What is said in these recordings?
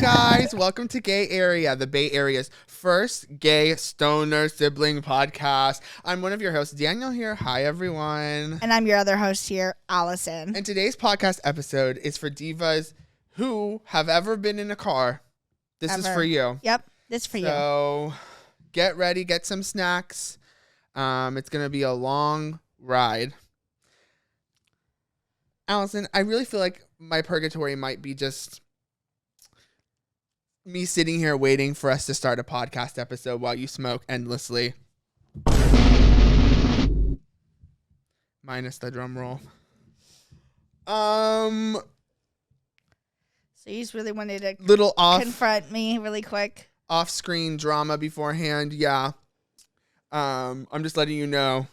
guys, welcome to Gay Area, the Bay Area's first gay stoner sibling podcast. I'm one of your hosts, Daniel here. Hi, everyone. And I'm your other host here, Allison. And today's podcast episode is for divas who have ever been in a car. This is for you. Yep, this is for you. So get ready, get some snacks. It's going to be a long ride. Allison, I really feel like my purgatory might be just me sitting here waiting for us to start a podcast episode while you smoke endlessly. Minus the drum roll. So you just really wanted to confront me really quick. Off-screen drama beforehand, yeah. I'm just letting you know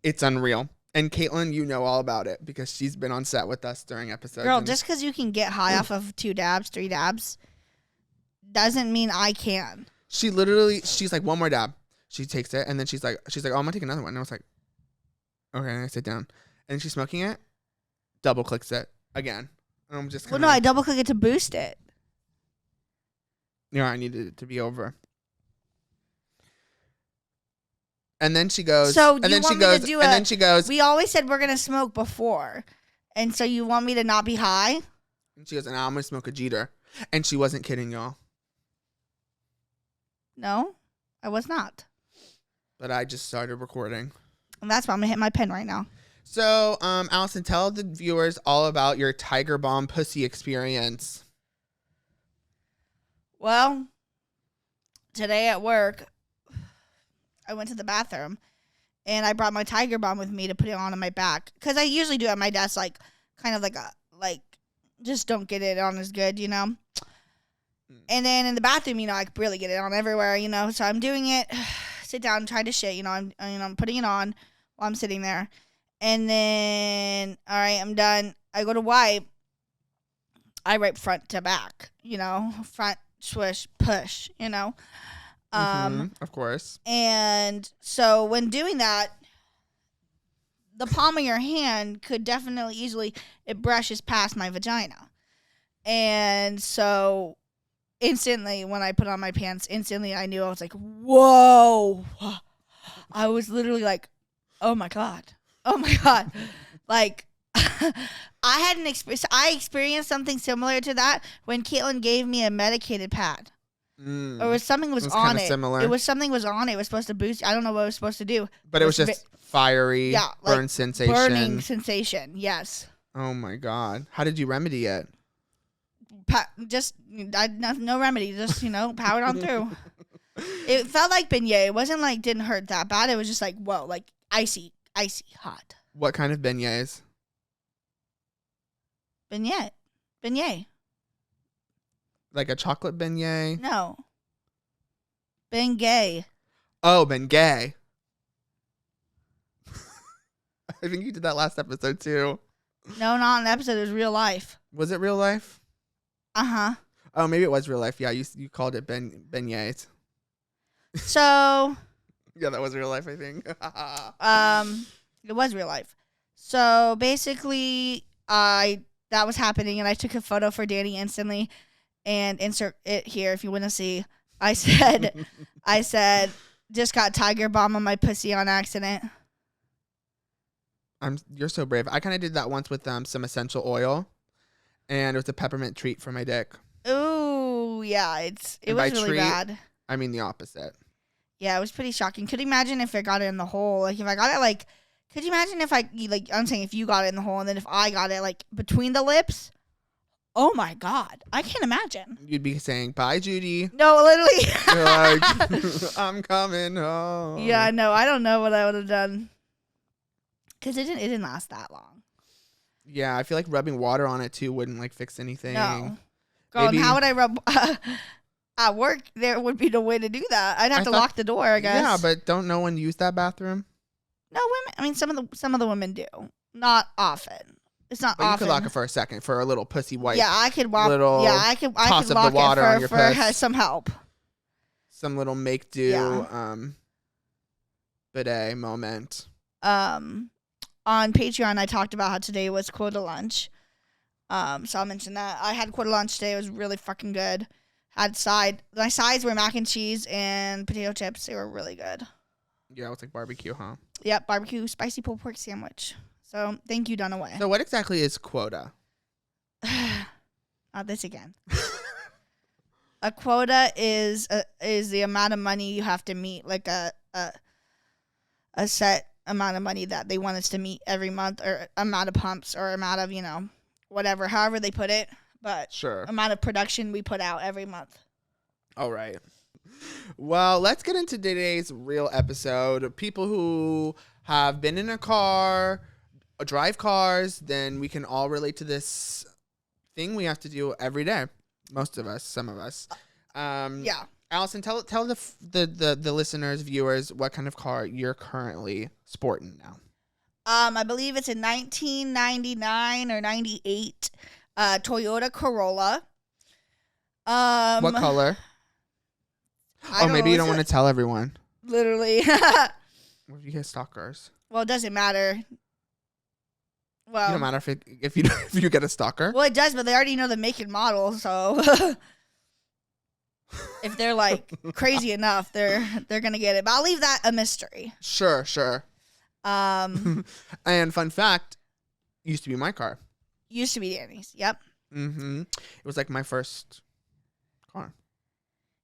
it's unreal. And Caitlin, you know all about it because she's been on set with us during episodes. Girl, just because you can get high off of 2 dabs, 3 dabs, doesn't mean I can. She's like, one more dab. She takes it, and then she's like, oh, I'm going to take another one. And I was like, okay, and I sit down. And she's smoking it, double clicks it again. And I'm just I double click it to boost it. Yeah, I needed it to be over. And then she goes. And then she goes. We always said we're gonna smoke before, and so you want me to not be high? And she goes, and I'm gonna smoke a Jeter. And she wasn't kidding, y'all. No, I was not. But I just started recording. And that's why I'm gonna hit my pen right now. So, Allison, tell the viewers all about your Tiger Bomb pussy experience. Well, today at work, I went to the bathroom, and I brought my Tiger Bomb with me to put it on my back. Because I usually do it at my desk, just don't get it on as good, you know? And then in the bathroom, I could really get it on everywhere, So I'm doing it, sit down, try to shit, I'm putting it on while I'm sitting there. And then, all right, I'm done. I go to wipe. I wipe front to back, front, swish, push, Of course. And so when doing that, the palm of your hand could definitely it brushes past my vagina. And so instantly when I put on my pants, I knew. I was like, whoa. I was literally like, oh my God. Like, I experienced something similar to that when Caitlin gave me a medicated pad. Or something was on it. Similar. It was something was on it. It was supposed to boost. I don't know what it was supposed to do. But it was just fiery, burn sensation. Burning sensation, yes. Oh my God. How did you remedy it? No remedy. Just, powered on through. It felt like beignet. It wasn't like didn't hurt that bad. It was just like, whoa, like icy hot. What kind of beignets? Beignet. Like a chocolate beignet? No. Bengay. Oh, Bengay. I think you did that last episode too. No, not an episode. It was real life. Was it real life? Uh-huh. Oh, maybe it was real life. Yeah, you called it beignets. So. Yeah, that was real life, I think. It was real life. So basically, that was happening, and I took a photo for Danny instantly. And insert it here if you want to see. I said, just got Tiger Bomb on my pussy on accident. You're so brave. I kind of did that once with some essential oil, and it was a peppermint treat for my dick. Ooh, yeah, it was really bad. I mean the opposite. Yeah, it was pretty shocking. Could you imagine if I got it in the hole? Like if I got it, could you imagine if I'm saying if you got it in the hole and then if I got it between the lips? Oh my God. I can't imagine. You'd be saying, bye, Judy. No, literally. You're like, I'm coming home. Yeah, no, I don't know what I would have done. Because it didn't last that long. Yeah, I feel like rubbing water on it too wouldn't fix anything. No. Girl, and how would I rub at work? There would be no way to do that. I'd have to lock the door, I guess. Yeah, but don't no one use that bathroom? No, women. I mean, some of the women do. Not often. It's not but often. You could lock it for a second for a little pussy wipe. Yeah, I could walk. I could toss lock of the water it on your for puss. some help. Some little make do bidet moment. On Patreon, I talked about how today was quota lunch. So I'll mention that. I had quarter lunch today. It was really fucking good. My sides were mac and cheese and potato chips. They were really good. Yeah, it was like barbecue, huh? Yep, barbecue spicy pulled pork sandwich. So thank you, Dunaway. So what exactly is quota? Not this again. A quota is the amount of money you have to meet, like a set amount of money that they want us to meet every month, or amount of pumps, or amount of, whatever, however they put it. But Sure. amount of production we put out every month. All right. Well, let's get into today's real episode. People who have been in a car, drive cars, then we can all relate to this thing we have to do every day. Most of us, some of us. Yeah. Allison, tell the listeners, viewers, what kind of car you're currently sporting now. I believe it's a 1999 or 98 Toyota Corolla. What color? I don't Maybe know, you don't want to tell everyone. Literally. What if you get stalkers? Well, it doesn't matter. Well, It don't matter if you get a stalker. Well, it does, but they already know the make and model, so if they're like crazy enough, they're gonna get it. But I'll leave that a mystery. Sure. Um, And fun fact, used to be my car. used to be Danny's. Yep. Mm-hmm. It was like my first car.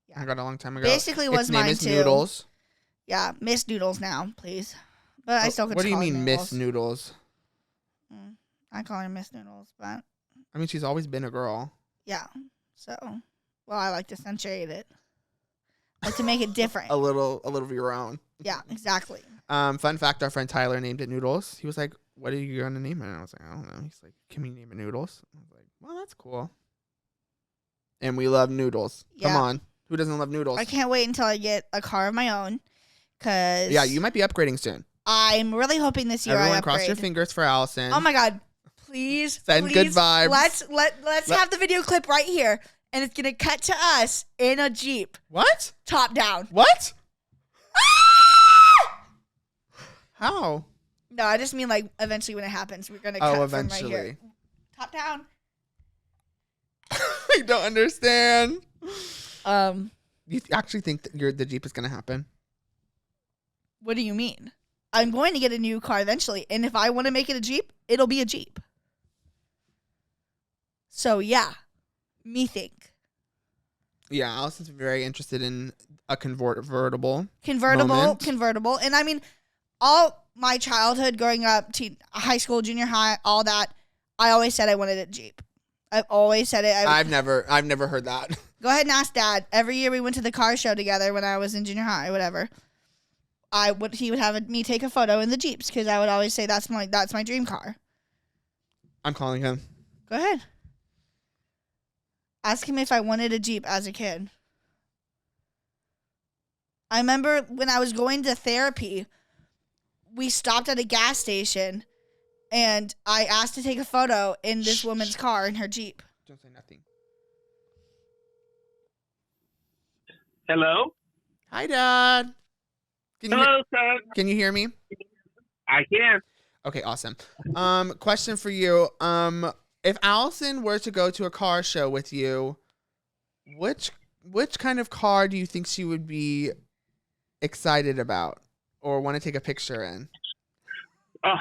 Yeah. I got it a long time ago. Basically was its name mine is too. Noodles. Yeah, Miss Noodles now, please. But I still could. What do you call her mean, Noodles. Miss Noodles? I call her Miss Noodles, but I mean, she's always been a girl. yeah. So, well, I like to accentuate it. I like to make it different. A little of your own. Yeah, exactly. Fun fact: our friend Tyler named it Noodles. He was like, "What are you gonna name it?" And I was like, "I don't know." He's like, "Can we name it Noodles?" I was like, "Well, that's cool." And we love noodles. Yeah. Come on, who doesn't love noodles? I can't wait until I get a car of my own, cause Yeah, you might be upgrading soon. I'm really hoping this year Everyone, I upgrade. cross your fingers for Allison. Oh my god! Please Send good vibes. Let's have the video clip right here, and it's gonna cut to us in a Jeep, What? top down. What? How? No, I just mean like eventually when it happens, we're gonna Oh, cut eventually. from right here. Top down. I don't understand. You actually think that the Jeep is gonna happen? What do you mean? I'm going to get a new car eventually, and if I want to make it a Jeep, it'll be a Jeep. So yeah, me think. Yeah, Allison's very interested in a convertible. Convertible, Moment. and I mean, all my childhood, growing up, high school, junior high, all that, I always said I wanted a Jeep. I've always said it. I've never heard that. Go ahead and ask Dad. Every year we went to the car show together when I was in junior high, whatever. He would have me take a photo in the Jeeps because I would always say that's my dream car. I'm calling him. Go ahead. Ask him if I wanted a Jeep as a kid. I remember when I was going to therapy, we stopped at a gas station and I asked to take a photo in this woman's car in her Jeep. Don't say nothing. Hello? Hi, Dad. Hello, son. Can you hear me? I can. Okay, awesome. Question for you. If Allison were to go to a car show with you, which kind of car do you think she would be excited about or want to take a picture in? Oh,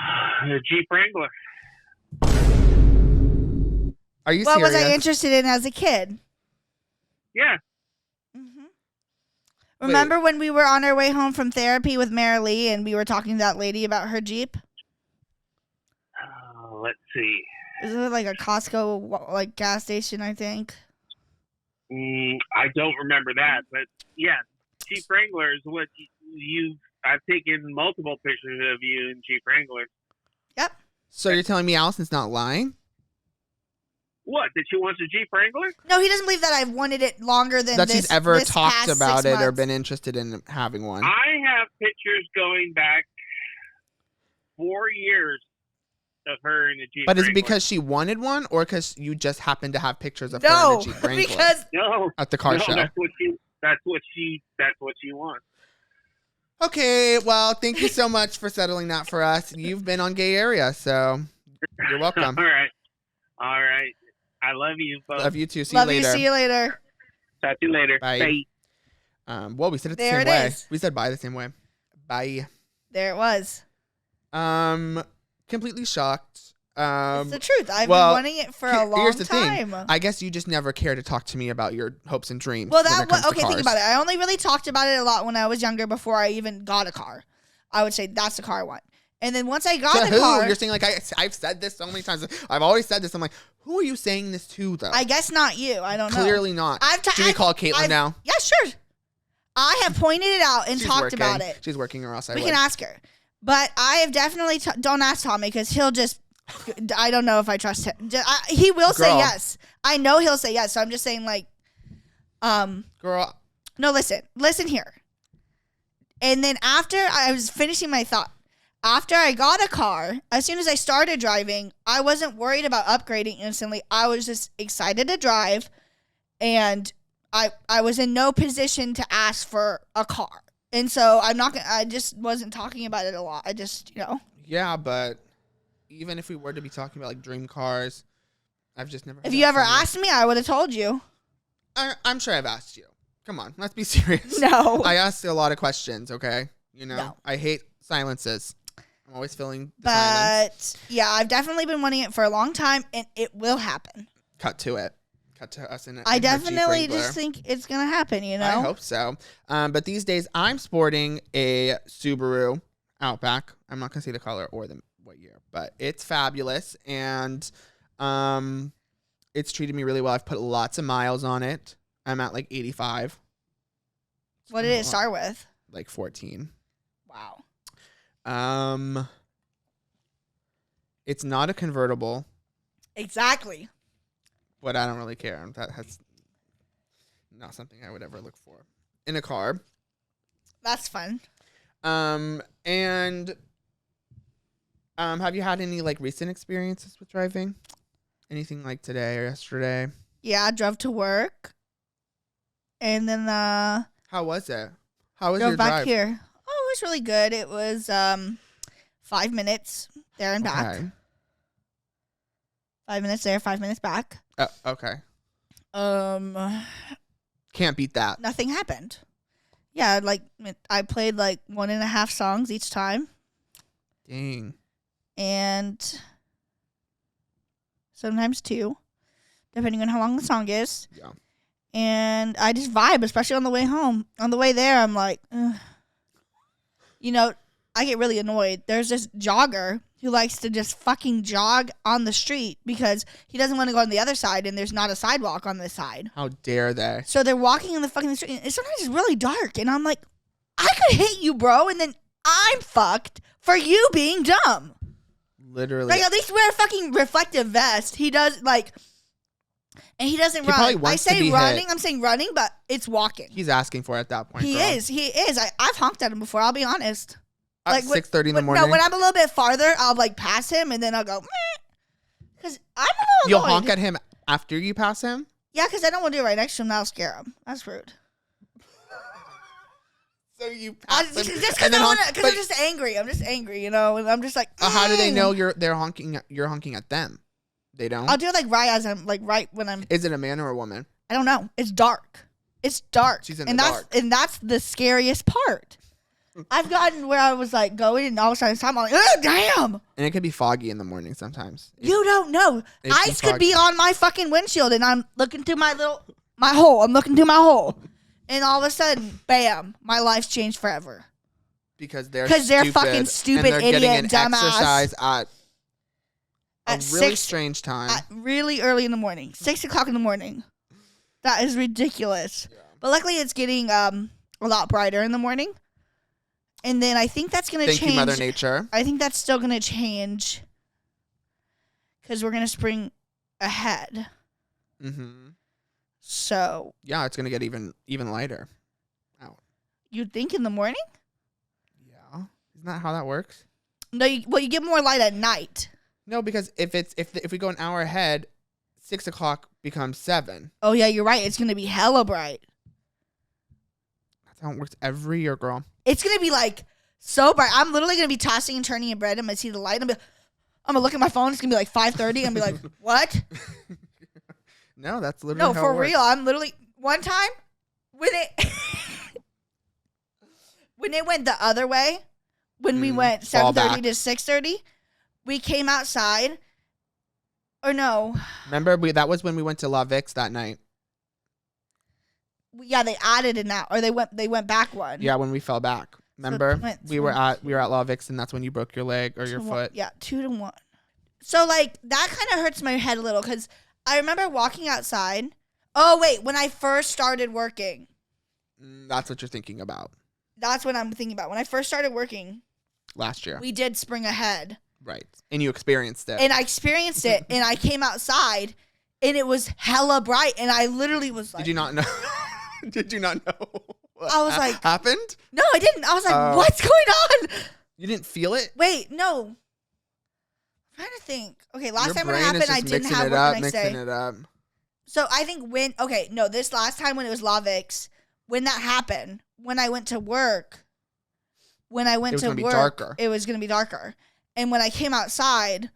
the Jeep Wrangler. Are you What serious? was I interested in as a kid? Yeah. Remember when we were on our way home from therapy with Mary Lee and we were talking to that lady about her Jeep? Let's see. Isn't it like a Costco like gas station, I think? I don't remember that, but yeah, Jeep Wrangler is what I've taken multiple pictures of you in Jeep Wrangler. Yep. So you're telling me Allison's not lying? What? That she wants a Jeep Wrangler? No, he doesn't believe that I've wanted it longer than That she's ever this talked past about 6 it or months. been interested in having one. I have pictures going back 4 years of her in a Jeep But is Wrangler. it because she wanted one or because you just happened to have pictures of her No, in a Jeep Wrangler because No. at the car show? That's what she wants. Okay, well, thank you so much for settling that for us. You've been on Gay Area, so you're welcome. All right. All right. I love you, folks. Love you too. See Love you you. later. See you later. Talk to you later. Bye. Well, we said it the There same it way. is. We said bye the same way. Bye. There it was. Completely shocked. It's the truth. I've well, been wanting it for a long here's the time. thing. I guess you just never care to talk to me about your hopes and dreams. Well, when it comes to okay. Think cars. about it. I only really talked about it a lot when I was younger. Before I even got a car, I would say that's the car I want. And then once I got To the who? car, You're saying like I've said this so many times. I've always said this. I'm like, who are you saying this to though? I guess not you. I don't know. Clearly not. I've Should we call Caitlin now? Yeah, sure. I have pointed it out and She's talked working. about it. She's working, or else I We would. can ask her. But I have definitely don't ask Tommy because he'll just. I don't know if I trust him. He will say Girl. yes. I know he'll say yes. So I'm just saying like, Girl, no, listen here. And then after I was finishing my thought, after I got a car, as soon as I started driving, I wasn't worried about upgrading instantly. I was just excited to drive, and I was in no position to ask for a car. And so I just wasn't talking about it a lot. I just, yeah, but even if we were to be talking about like dream cars, I've just never. If you ever asked me, I would have told you. I'm sure I've asked you. Come on, let's be serious. No. I asked a lot of questions. Okay, No. I hate silences. I'm always feeling the silence. But yeah, I've definitely been wanting it for a long time, and it will happen. Cut to it. Cut to us in. I in her Jeep definitely Wrangler. just think it's gonna happen. I hope so. But these days, I'm sporting a Subaru Outback. I'm not gonna say the color or what year, but it's fabulous, and it's treated me really well. I've put lots of miles on it. I'm at like 85. What did it start with? Like 14. Wow. It's not a convertible, Exactly. but I don't really care. That's not something I would ever look for in a car. That's fun. And have you had any like recent experiences with driving? Anything like today or yesterday? Yeah, I drove to work, and then How was it? How was drove your back drive? here. Oh, it was really good. It was 5 minutes there and back. Okay. 5 minutes there, 5 minutes back. Okay. Um, Can't beat that. nothing happened. Yeah, like I played like 1.5 songs each time, Dang. and sometimes 2, depending on how long the song is. Yeah. And I just vibe, especially on the way home. On the way there, I'm like, ugh. I get really annoyed. There's this jogger who likes to just fucking jog on the street because he doesn't want to go on the other side, and there's not a sidewalk on this side. How dare they? So they're walking in the fucking street, and sometimes it's really dark, and I'm like, I could hit you, bro, and then I'm fucked for you being dumb. Literally. Like, at least wear a fucking reflective vest. He does, and he doesn't He probably run. I wants to say be running, hit. I'm saying running, but it's walking. He's asking for it at that point. He girl. is. I've honked at him before, I'll be honest. At when- 6:30 in the morning. No, when I'm a little bit farther, I'll like pass him, and then I'll go, because I'm a little You'll annoyed. honk at him after you pass him? Yeah, because I don't want to do it right next to him. That'll scare him. That's rude. So you I, pass him. just and then honk- because but, I'm just angry. I'm just angry, and I'm just like. how do they "Mm." know you're honking at them? They don't? I'll do it like right as I'm right when I'm. Is it a man or a woman? I don't know. It's dark. It's dark. She's in and the that's dark. and that's the scariest part. I've gotten where I was like going, and all of a sudden I'm like, oh damn! And it could be foggy in the morning sometimes. You don't know. It's too Ice could be foggy. on my fucking windshield, and I'm looking through my hole. I'm looking through my hole, and all of a sudden, bam! My life's changed forever. Because they're fucking stupid, and they're getting idiot, an dumbass. exercise at a At really 6 strange time. At really early in the morning, 6 o'clock in the morning. That is ridiculous. Yeah. But luckily, it's getting a lot brighter in the morning, and then I think that's gonna Thank change. you, Mother Nature. I think that's still gonna change because we're gonna spring ahead. Mm-hmm. So Yeah, it's gonna get even lighter. you'd think in the morning? Yeah, isn't that how that works? No, you get more light at night. No, because if we go an hour ahead, 6 o'clock becomes 7. Oh yeah, you're right. It's gonna be hella bright. That's how it works every year, girl. It's gonna be like so bright. I'm literally gonna be tossing and turning in bed, and I see the light. I'm gonna look at my phone. It's gonna be like 5:30 and be like, what? No, that's literally No, how for it works. real. I'm literally one time when it when it went the other way, when we went fall 7:30 back. to 6:30, we came outside. Or no, Remember, that was when we went to La Vix that night. yeah, they added it now, or they went back one. Yeah, when we fell back. Remember, went we were at La Vix, and that's when you broke your leg or your foot. Yeah, 2-1. So like that kind of hurts my head a little because I remember walking outside. Oh wait, when I first started working, That's what you're thinking about. that's what I'm thinking about. When I first started working, Last year, we did spring ahead, right? And you experienced it. and I experienced it, and I came outside, and it was hella bright, and I literally was like, Did you not know? Did you not know? What I was like- happened? No, I didn't. I was like, Oh. what's going on? You didn't feel it? Wait, no. I'm trying to think. Okay, last Your time when it brain is happened, I just didn't mixing have it work up, the next mixing day. it up. So I think this last time when it was La Vix, when that happened, when I went to work, It was gonna be darker. it was going to be darker. And when I came outside,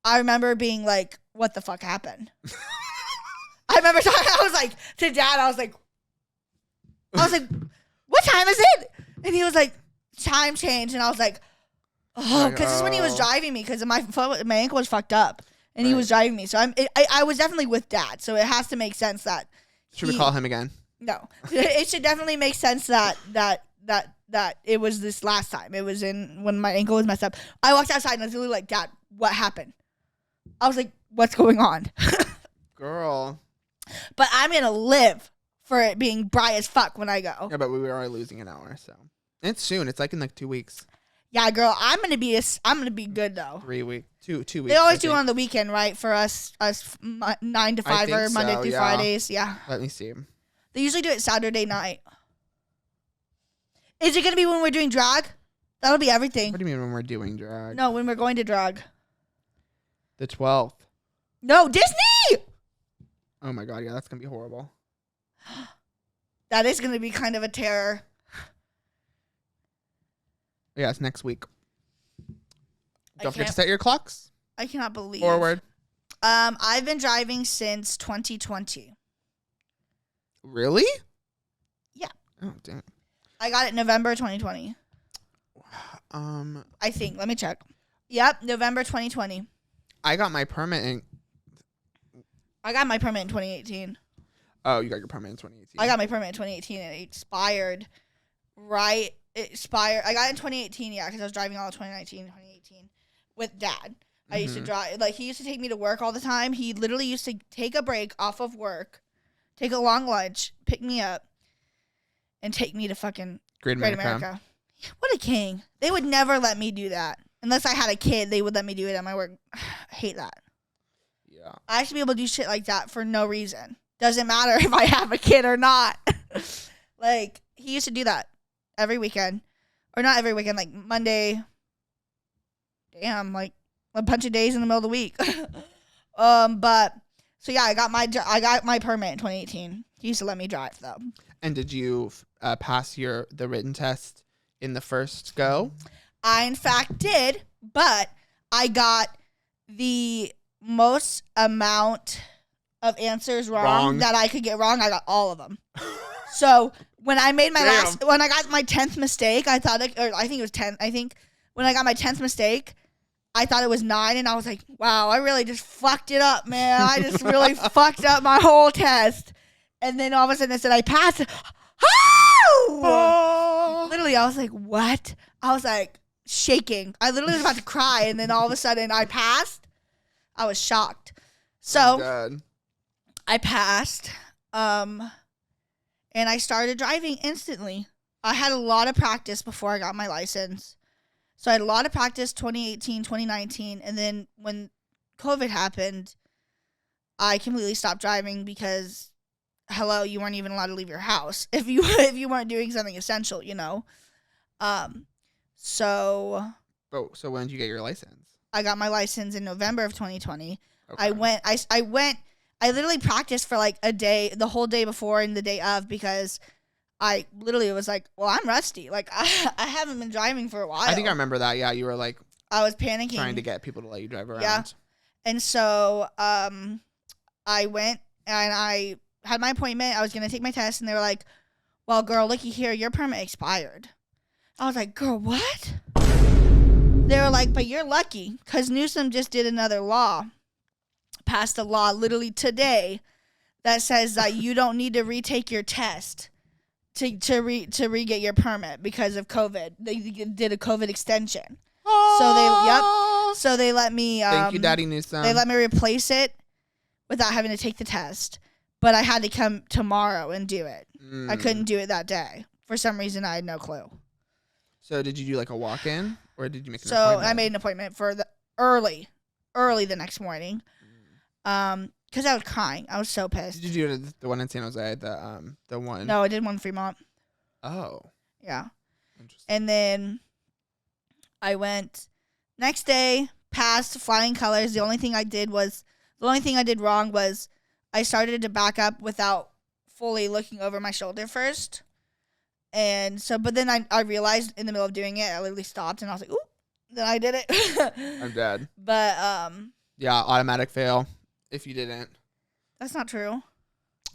I remember being like, what the fuck happened? I remember I was like, to Dad, I was like, what time is it? And he was like, time change. And I was like, oh, Like, because this is when he was oh. driving me because my ankle was fucked up. And he Right. was driving me. So I was definitely with Dad. So it has to make sense that Should we he- call him again? no, it should definitely make sense that it was this last time. It was when my ankle was messed up. I walked outside and I was literally like, Dad, what happened? I was like, what's going on? Girl. But I'm gonna live for it being bright as fuck when I go. Yeah, but we are losing an hour, so it's soon. It's like in like 2 weeks, Yeah, girl, I'm gonna be good though. 3 weeks, two weeks. They always I do it think. on the weekend, right? For us 9 to 5 think or Monday so, through yeah. Fridays. Yeah, Let me see. they usually do it Saturday night. Is it gonna be when we're doing drag? That'll be everything. What do you mean when we're doing drag? No, when we're going to drag. The 12th. No, Disney! Oh my god, yeah, that's gonna be horrible. That is going to be kind of a terror. Yeah, it's next week. I Don't forget to can't- set your clocks I cannot believe. forward. I've been driving since 2020. Really? Yeah. Oh damn. I got it November 2020. I think. Let me check. Yep, November 2020. I got my permit in. I got my permit in 2018. Oh, you got your permit in 2018. I got my permit in 2018 and it expired. Right? It expired. I got it in 2018, yeah, because I was driving all of 2019, 2018 with Dad. I used to drive. Like, he used to take me to work all the time. He literally used to take a break off of work, take a long lunch, pick me up, and take me to fucking Great Great America. America. What a king. They would never let me do that. Unless I had a kid, they would let me do it at my work. I hate that. Yeah. I should be able to do shit like that for no reason. Doesn't matter if I have a kid or not. Like, he used to do that every weekend. Or not every weekend, like Monday. Damn, like a bunch of days in the middle of the week. But so yeah, I got my permit in 2018. He used to let me drive though. And did you pass the written test in the first go? I in fact did, but I got the most amount of answers wrong that I could get wrong. I got all of them. So when I made my when I got my 10th mistake, I think it was 10. I think when I got my 10th mistake, I thought it was 9, and I was like, wow, I really just fucked it up, man. I just really fucked up my whole test. And then all of a sudden it said I passed. Oh! Literally, I was like, what? I was like shaking. I literally was about to cry, and then all of a sudden I passed. I was shocked. So God. I passed. And I started driving instantly. I had a lot of practice before I got my license. So I had a lot of practice 2018, 2019. And then when COVID happened, I completely stopped driving because, hello, you weren't even allowed to leave your house if you weren't doing something essential, you know. So Oh, so when did you get your license? I got my license in November of 2020. Okay. I literally practiced for like a day, the whole day before and the day of, because I literally was like, well, I'm rusty. Like I haven't been driving for a while. I think I remember that. Yeah, you were like, I was panicking. Trying to get people to let you drive around. Yeah. And so I went and I had my appointment. I was going to take my test, and they were like, well, girl, looky here. Your permit expired. I was like, girl, what? They were like, but you're lucky because Newsom just did another law, passed a law literally today that says that you don't need to retake your test to re-get your permit because of COVID. They did a COVID extension. So they let me. Thank you, Daddy Newsom. They let me replace it without having to take the test, but I had to come tomorrow and do it. I couldn't do it that day for some reason. I had no clue. So did you do like a walk-in, or did you make an So appointment? I made an appointment for the early the next morning, because I was crying. I was so pissed. Did you do the one in San Jose? The one? No, I did one in Fremont. Oh, Yeah, interesting. and then I went next day, passed flying colors. The only thing I did wrong was I started to back up without fully looking over my shoulder first. And so, but then I realized in the middle of doing it, I literally stopped and I was like, ooh, then I did it. I'm dead. But, Yeah, automatic fail if you didn't. that's not true.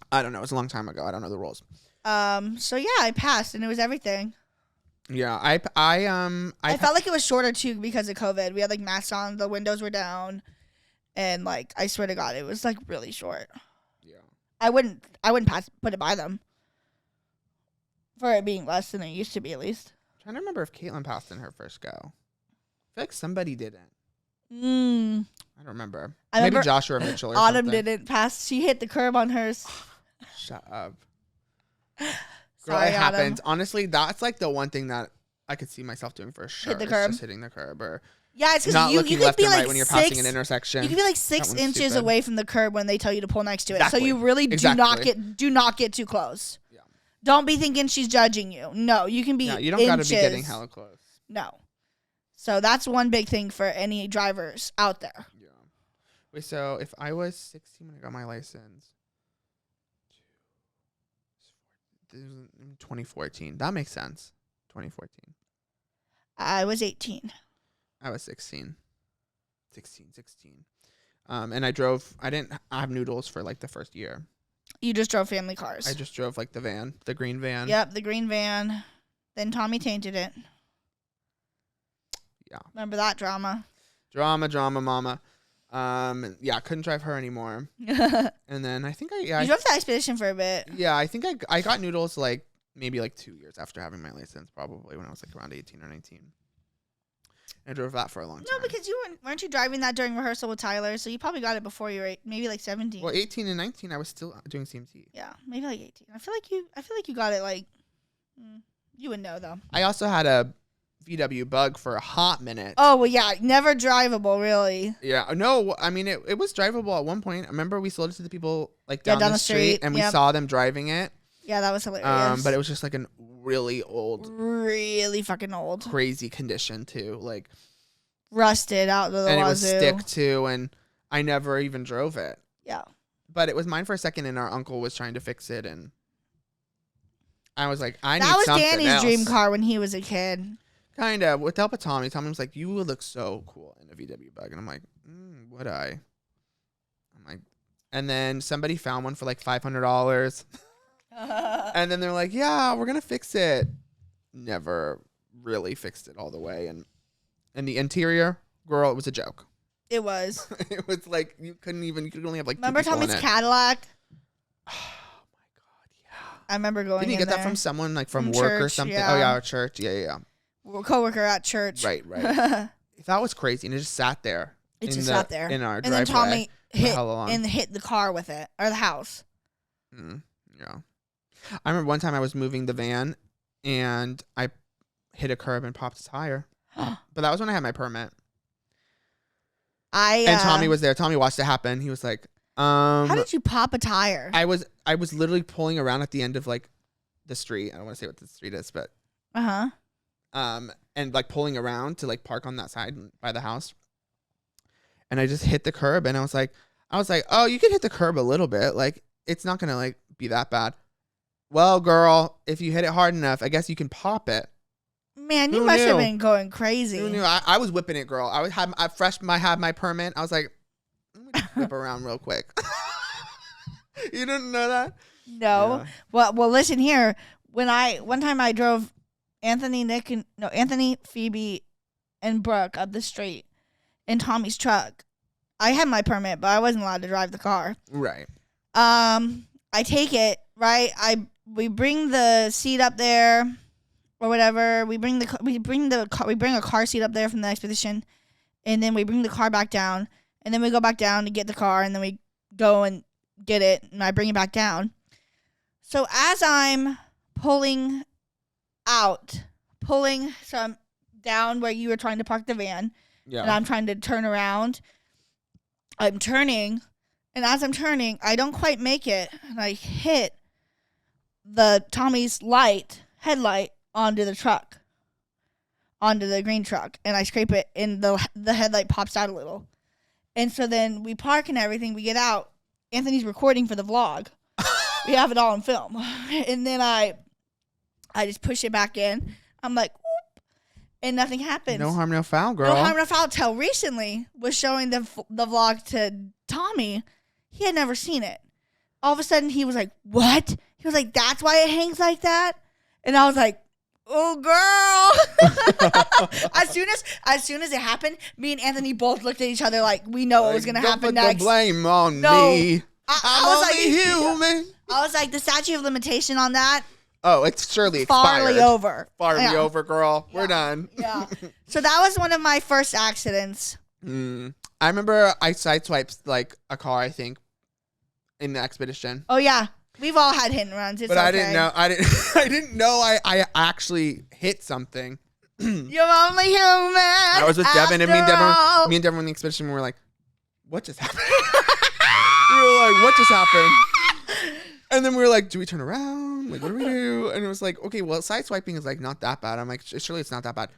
I don't know. It was a long time ago. I don't know the rules. So yeah, I passed and it was everything. Yeah, I felt like it was shorter too because of COVID. We had like masks on, the windows were down, and like, I swear to God, it was like really short. Yeah. I wouldn't put it by them for it being less than it used to be, at least. I'm trying to remember if Caitlin passed in her first go. I feel like somebody didn't. I don't remember. I Maybe remember Joshua Mitchell or Autumn something. didn't pass. She hit the curb on hers. Shut up. Girl, Sorry, it Autumn. happens. Honestly, that's like the one thing that I could see myself doing for sure. Hit the is curb. Just hitting the curb or Yeah, it's not because you looking could left be and like right when you're passing an six. intersection. You could be like That 6 one's inches stupid. away from the curb when they tell you to pull next to it. Exactly. So you really Exactly. do not get too close. Yeah. Don't be thinking she's judging you. No, you can be. Yeah, you don't got to be getting inches. hella close. No. So that's one big thing for any drivers out there. Yeah. Wait, so if I was 16 when I got my license, this was in 2014. That makes sense. 2014. I was 18. I was 16. 16. And I didn't have noodles for like the first year. You just drove family cars. I just drove like the van, the green van. Yep, the green van. Then Tommy tainted it. Yeah. Remember that drama? Drama, mama. Yeah, couldn't drive her anymore. You And then I think I drove the Expedition for a bit. yeah, I think I got noodles like maybe like 2 years after having my license, probably when I was like around 18 or 19. I drove that for a long time. No, because you weren't you driving that during rehearsal with Tyler? So you probably got it before you were maybe like 17. Well, 18 and 19, I was still doing CMT. Yeah, maybe like 18. I feel like you got it like. You would know though. I also had a VW Bug for a hot minute. Oh well, yeah, never drivable really. Yeah, no, I mean it was drivable at one point. I remember we sold it to the people like down the street, and we yep. saw them driving it. Yeah, that was hilarious. But it was just like a really old, really fucking old, crazy condition too. Like rusted out to the and wazoo. it was stick too, and I never even drove it. Yeah. But it was mine for a second, and our uncle was trying to fix it, and I was like, I need That was something Danny's else. dream car when he was a kid. Kind of. With the help of Tommy. Tommy was like, you would look so cool in a VW Bug. And I'm like, would I? I'm like, and then somebody found one for like $500. And then they're like, yeah, we're going to fix it. Never really fixed it all the way. And the interior, girl, it was a joke. It was. It was like, you could only have like Remember two people in Tommy's it. Cadillac? Oh my God, yeah. I remember going Didn't you in get that there. from someone like from From work or church, something? yeah. Oh yeah, our church. Yeah. We're coworker at church. Right. That was crazy. And it just sat there. It just sat there. In our And driveway. then Tommy hit hit the car with it, or the house. Yeah. I remember one time I was moving the van and I hit a curb and popped a tire. But that was when I had my permit. And Tommy was there. Tommy watched it happen. He was like, How did you pop a tire? I was literally pulling around at the end of like the street. I don't want to say what the street is, but and like pulling around to like park on that side by the house. And I just hit the curb and I was like, oh, you can hit the curb a little bit. Like, it's not going to like be that bad. Well, girl, if you hit it hard enough, I guess you can pop it. Man, you Who must have knew? been going crazy. Who knew? I was whipping it, girl. I had my permit. I was like, let me just whip around real quick. You didn't know that? No. Yeah. Well, listen here. One time I drove Anthony, Phoebe, and Brooke up the street in Tommy's truck. I had my permit, but I wasn't allowed to drive the car. Right. I take it, right? We bring the seat up there or whatever. We bring a car seat up there from the expedition, and then we bring the car back down, and then we go back down to get the car, and then we go and get it, and I bring it back down. So as I'm pulling, so I'm down where you were trying to park the van, Yeah. and I'm trying to turn around. I'm turning, and as I'm turning, I don't quite make it, and I hit the Tommy's headlight onto the truck, onto the green truck, and I scrape it, and the headlight pops out a little. And so then we park and everything, we get out. Anthony's recording for the vlog. We have it all on film. And then I just push it back in. I'm like, whoop, and nothing happens. No harm, no foul, girl. No harm, no foul. Till recently was showing the vlog to Tommy. He had never seen it. All of a sudden, he was like, "What?" He was like, "That's why it hangs like that." And I was like, "Oh, girl!" as soon as it happened, me and Anthony both looked at each other like we know what was gonna happen Don't next. put the blame on No. me. I I'm was only human. I was like, the statute of limitation on that Oh, it's surely expired. farly over. Farly Yeah. over, girl. We're Yeah. done. Yeah. So that was one of my first accidents. I remember I sideswiped like a car, I think, in the expedition. Oh yeah, we've all had hit and runs. It's But okay. I didn't know. I didn't know. I actually hit something. You're only human. I was with Devin, and me and all. Devin on the expedition. We were like, "What just happened?" We were like, "What just happened?" And then we were like, "Do we turn around? Like, what do we do?" And it was like, "Okay, well, sideswiping is like not that bad." I'm like, "Surely it's not that bad."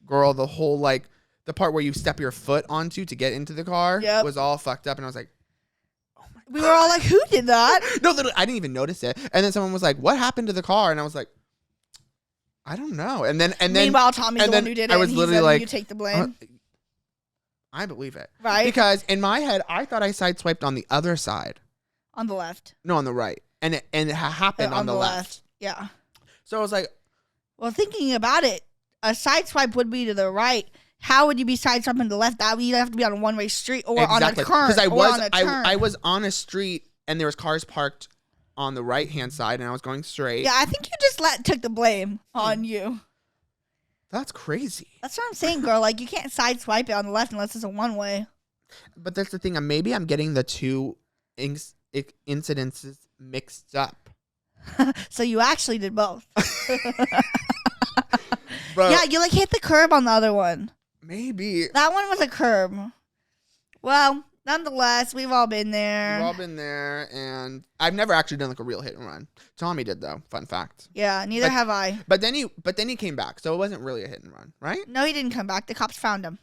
Girl, the whole like the part where you step your foot onto to get into the car Yep. was all fucked up, and I was like, We were all like, "Who did that?" "No, literally, I didn't even notice it." And then someone was like, "What happened to the car?" And I was like, "I don't know." And then Meanwhile, Tommy's and the one then who did I it. was and he literally said, like, "You take the blame." I believe it. Right. Because in my head, I thought I sideswiped on the other side. On the left. No, on the right. And it happened on the left. Yeah. So I was like, Well, thinking about it, a side swipe would be to the right. How would you be side swiping to the left? That would you have to be on a one-way street or on a curve. Because I I was on a street and there was cars parked on the right-hand side and I was going straight. Yeah, I think you just took the blame on you. That's crazy. That's what I'm saying, girl. Like, you can't side swipe it on the left unless it's a one-way. But that's the thing. Maybe I'm getting the two incidences mixed up. So you actually did both. But Yeah, you like hit the curb on the other one. maybe. That one was a curb. Well, nonetheless, we've all been there. We've all been there, and I've never actually done like a real hit and run. Tommy did though. Fun fact. Yeah, neither But- have I. But then he came back, so it wasn't really a hit and run, right? No, he didn't come back. The cops found him.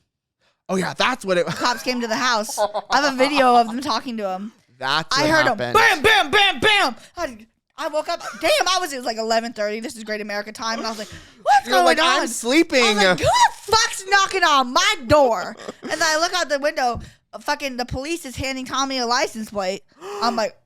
Oh yeah, that's what it. Cops came to the house. I have a video of them talking to him. That's I what heard happened. him. Bam, bam, bam, bam. I woke up. Damn, it was like 11:30. This is Great America time, and I was like, "What's You're going like, on?" I'm sleeping. I was like, "Who the fuck's knocking on my door?" And then I look out the window. Fucking the police is handing Tommy a license plate. I'm like,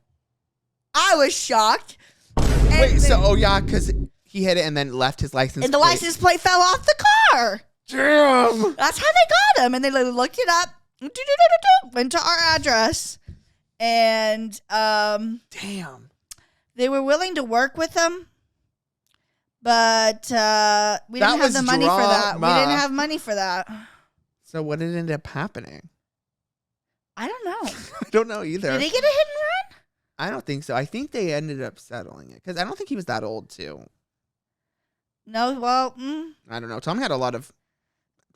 I was shocked. And Wait, so then- yeah, because he hit it and then left his license. and the plate. license plate fell off the car. Damn. That's how they got him. And they looked it up, went to our address, and Damn. they were willing to work with him, but we That didn't have was the money for that. We drama. didn't have money for that. So what did end up happening? I don't know. I don't know either. Did he get a hit and run? I don't think so. I think they ended up settling it because I don't think he was that old too. No. Well, I don't know. Tommy had a lot of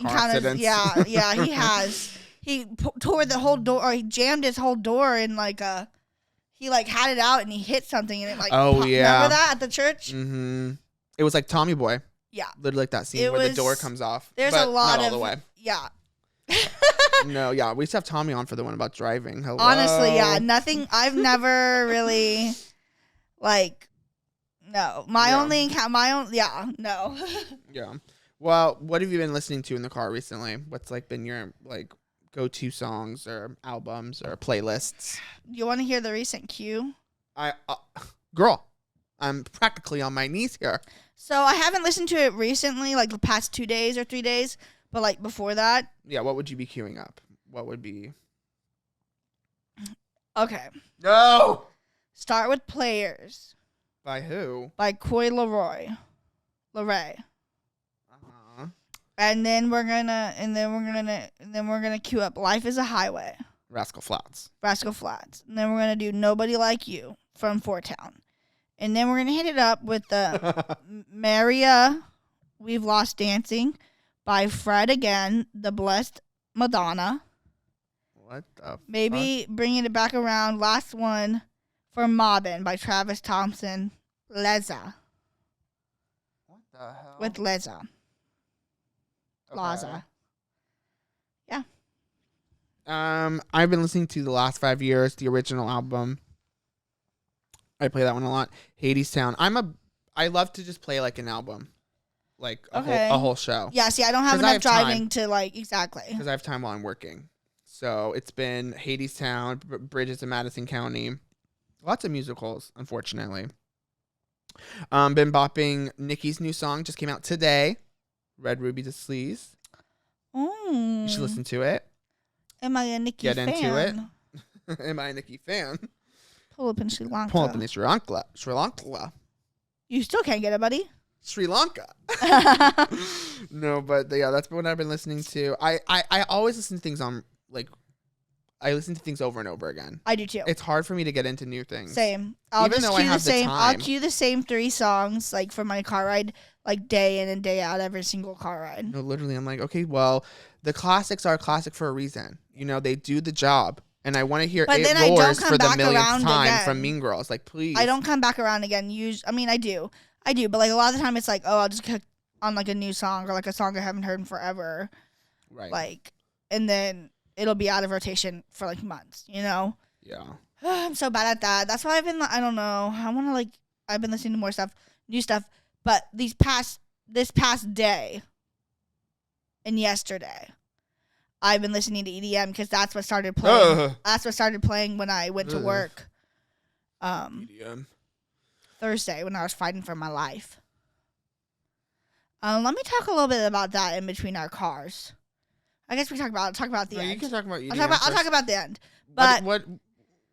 car kind of. accidents. Yeah, he has. He tore the whole door, or he jammed his whole door in like a. He like had it out and he hit something and it like. Oh, yeah. Remember that at the church? Mm-hmm. It was like Tommy Boy. Yeah. Literally like that scene It where the was- door comes off. There's but a lot not all of the way. yeah. No, yeah, we used to have Tommy on for the one about driving. Hello. Honestly, yeah, nothing. I've never really, like, no. My Yeah. only encounter, no. Yeah. Well, what have you been listening to in the car recently? What's like been your like go-to songs or albums or playlists? You want to hear the recent Q? Girl, I'm practically on my knees here. So I haven't listened to it recently, like the past 2 days or 3 days, but like before that. Yeah, what would you be queuing up? What would be? Okay. No. Start with Players By who? by Coy Leray. Uh-huh. And then we're gonna queue up Life is a Highway, Rascal Flatts. Rascal Flatts. And then we're gonna do Nobody Like You from Four Town. And then we're gonna hit it up with the Maria We've Lost Dancing by Fred again, the Blessed Madonna. What the Maybe bringing it back around. Last one for Mobbin by Travis Thompson. Leza. What the hell? With Leza. Okay. Laza. Yeah. I've been listening to The Last 5 Years, the original album. I play that one a lot. Hadestown. I love to just play like an album. Like a whole show. Yeah, see, I don't have 'Cause I enough have driving time. to like, exactly. Because I have time while I'm working. So it's been Hadestown, Bridges in Madison County. Lots of musicals, unfortunately. Been bopping Nicki's new song, just came out today. Red Ruby to Sleaze. Mm. You should listen to it. Am I a Nicki Get fan? into it. Am I a Nicki fan? Pull up in Sri Lanka. Pull up in Sri Lanka. Sri Lanka. You still can't get it, buddy. Sri Lanka. No, but yeah, that's what I've been listening to. I always listen to things on like I listen to things over and over again. I do too. It's hard for me to get into new things. Same. I'll Even just though I cue the have the same. I'll time. cue the same 3 songs like for my car ride, like day in and day out, every single car ride. No, literally, I'm like, okay, well, the classics are classic for a reason. You know, they do the job, and I want to hear But It then I don't Roars come for the back millionth around time again. from Mean Girls. Like, please. I don't come back around again. I mean, I do, but like a lot of the time, it's like, oh, I'll just click on like a new song or like a song I haven't heard in forever, Right. like, and then it'll be out of rotation for like months. You know. Yeah. I'm so bad at that. That's why I've been. I don't know. I've been listening to more stuff, new stuff. But this past day and yesterday, I've been listening to EDM because that's what started playing. Ugh. That's what started playing when I went to Ugh. work. EDM. Thursday when I was fighting for my life. Let me talk a little bit about that in between our cars. I guess we talk about the No, end. you can talk about EDM. I'll talk first. about the end, but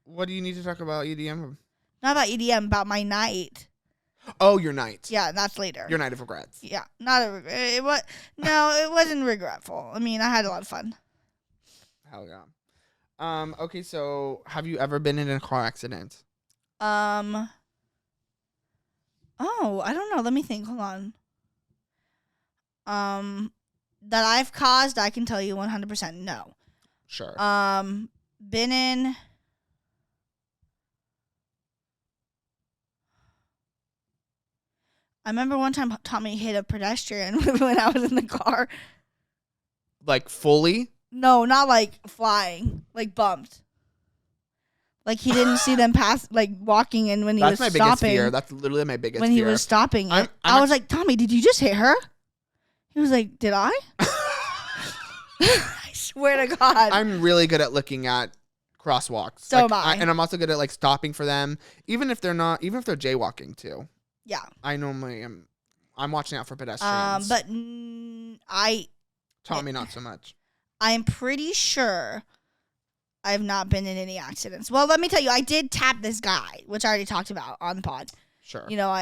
What do you need to talk about EDM? not about EDM. About my night. Oh, your night. Yeah, that's later. Your night of regrets. Yeah, not a regret. It wasn't regretful. I mean, I had a lot of fun. Hell yeah. Okay, so have you ever been in a car accident? Oh, I don't know. Let me think. Hold on. That I've caused, I can tell you 100% no. Sure. Been in. I remember one time Tommy hit a pedestrian when I was in the car. Like fully? No, not like flying, like bumped. Like he didn't see them pass, like walking in when he That's was my stopping. biggest fear. That's literally my biggest when fear. he was stopping it, I'm I was like, Tommy, did you just hit her? He was like, did I? I swear to God. I'm really good at looking at crosswalks. So Like, am I. and I'm also good at like stopping for them, even if they're jaywalking too. Yeah. I normally am. I'm watching out for pedestrians. But Tommy, not so much. I'm pretty sure I've not been in any accidents. Well, let me tell you, I did tap this guy, which I already talked about on the pod. Sure. You know,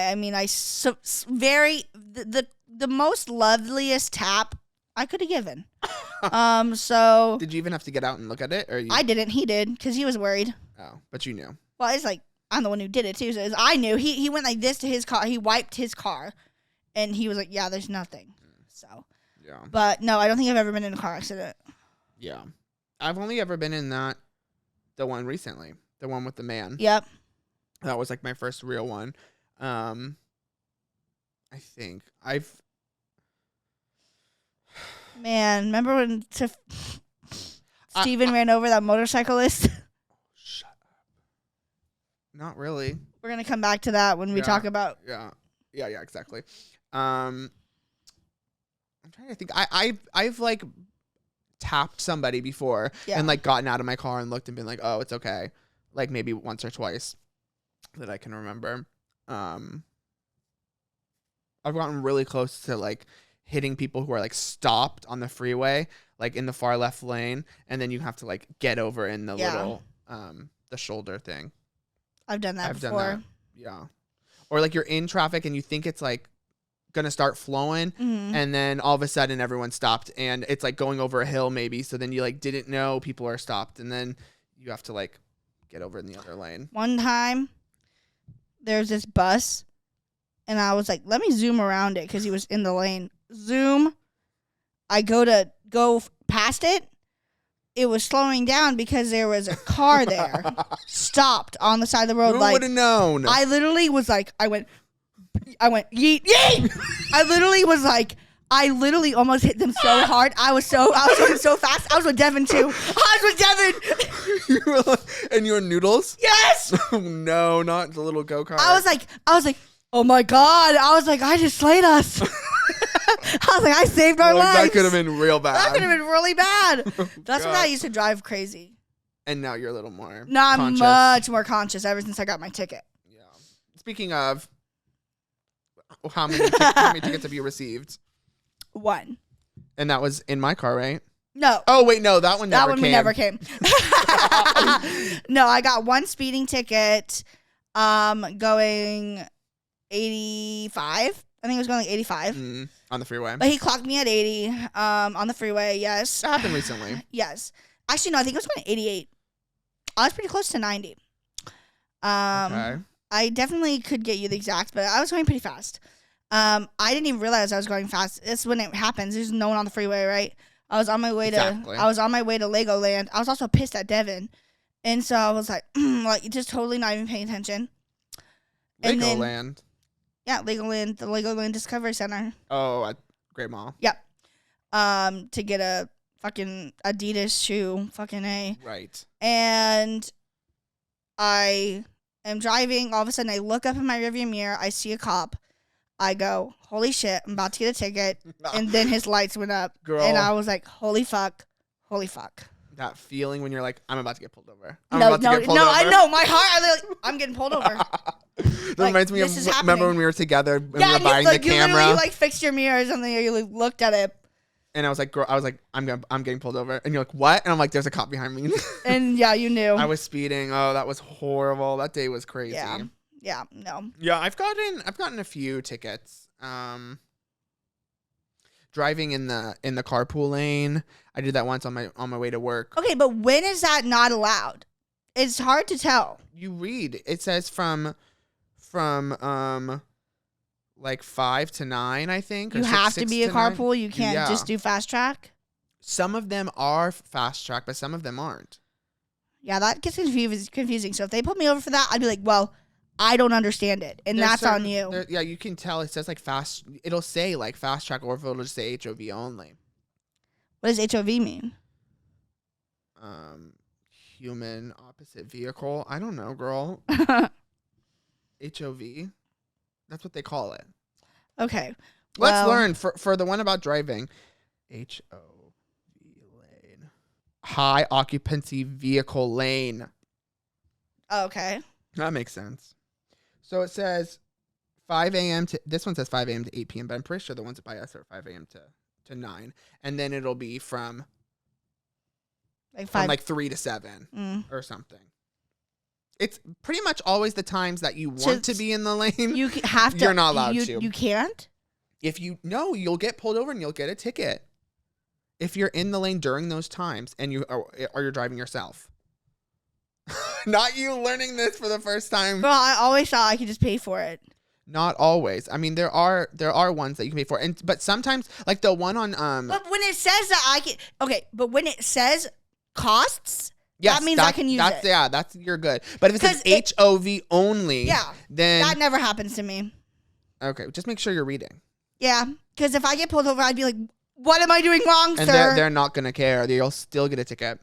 the most loveliest tap I could have given. So Did you even have to get out and look at it, or you? I didn't. He did because he was worried. Oh, but you knew. Well, it's like I'm the one who did it too. So I knew. He went like this to his car. He wiped his car, and he was like, "Yeah, there's nothing." So, Yeah. but no, I don't think I've ever been in a car accident. Yeah. I've only ever been in the one recently, the one with the man. Yep. That was like my first real one. I think Man, remember when Steven ran over that motorcyclist? Shut up. Not really. We're gonna come back to that when we Yeah. talk about. Yeah, exactly. I'm trying to think. I've like tapped somebody before Yeah. and like gotten out of my car and looked and been like, oh, it's okay. Like maybe once or twice that I can remember. I've gotten really close to like hitting people who are like stopped on the freeway, like in the far left lane, and then you have to like get over in the Yeah. little the shoulder thing. I've done that I've before. done that. Yeah. Or like you're in traffic and you think it's like gonna start flowing, Mhm. and then all of a sudden everyone stopped and it's like going over a hill maybe, so then you like didn't know people are stopped, and then you have to like get over in the other lane. One time, there's this bus, and I was like, let me zoom around it because he was in the lane. Zoom. I go past it. It was slowing down because there was a car there, stopped on the side of the road. Who Like, would have known? I literally was like, I went yeet, yeet. I literally almost hit them so hard. I was going so fast. I was with Devin too. I was with Devin. You were like, and your noodles? Yes. Oh no, not the little go-kart. I was like, oh my God. I was like, I just slayed us. I was like, I saved our lives. That could have been real bad. That could have been really bad. That's when God. I used to drive crazy. And now you're a little more Now I'm conscious. much more conscious ever since I got my ticket. Yeah. Speaking of, how many tickets have you received? One. And that was in my car, right? No. Oh wait, no, that one never came. Never came. No, I got one speeding ticket going 85. I think it was going like 85. On the freeway. But he clocked me at 80 on the freeway, yes. That happened recently. Yes. Actually, no, I think it was going 88. I was pretty close to 90. Okay. I definitely could get you the exact, but I was going pretty fast. I didn't even realize I was going fast. It's when it happens. There's no one on the freeway, right? I was on my way to Legoland. I was also pissed at Devin. And so I was like, like just totally not even paying attention. And then- Legoland. Yeah, Legoland, the Legoland Discovery Center. Oh, at Great Mall. Yep. To get a fucking Adidas shoe, fucking A. Right. And I am driving. All of a sudden, I look up in my rearview mirror. I see a cop. I go, holy shit, I'm about to get a ticket. And then his lights went up. Girl. And I was like, holy fuck. Holy fuck. That feeling when you're like, I'm about to get pulled over. No, I know. My heart, I'm getting pulled over. That Like, reminds me this of, is remember happening. when we were together and Yeah, we were buying the you literally camera? like fixed your mirror or something, or you like, looked at it. And I was like, I'm getting pulled over. And you're like, what? And I'm like, there's a cop behind me. And yeah, you knew. I was speeding. Oh, that was horrible. That day was crazy. Yeah, no. Yeah, I've gotten a few tickets. Driving in the carpool lane. I did that once on my way to work. Okay, but when is that not allowed? It's hard to tell. You read. It says from like 5 to 9, I think. Or You have to 6 be a 9. carpool. You can't Yeah. just do fast track. Some of them are fast track, but some of them aren't. Yeah, that gets confusing. So if they put me over for that, I'd be like, well, I don't understand it, and There's that's on you. Yeah, you can tell. It says like fast. It'll say like fast track, or it'll just say HOV only. What does HOV mean? Human opposite vehicle. I don't know, girl. HOV. That's what they call it. Okay. Let's Well- learn for the one about driving. HOV lane. High occupancy vehicle lane. Okay. That makes sense. So it says 5 a.m. to, this one says 5 a.m. to 8 p.m., but I'm pretty sure the ones by us are 5 a.m. to 9. And then it'll be from Like from 5. like 3 to 7 Mm. or something. It's pretty much always the times that you So want to be in the lane. You have to. You're not allowed you, to. You can't? If you'll get pulled over and you'll get a ticket. If you're in the lane during those times and or you're driving yourself. Not you learning this for the first time. Well, I always thought I could just pay for it. Not always. I mean, there are ones that you can pay for, but sometimes, like the one on But when it says that I can, okay. But when it says costs, yes, that means I can use it. Yeah, that's you're good. But if it says 'Cause HOV only, Yeah, then that never happens to me. okay, just make sure you're reading. Yeah, because if I get pulled over, I'd be like, "What am I doing wrong, And sir?" they're not gonna care. You'll still get a ticket.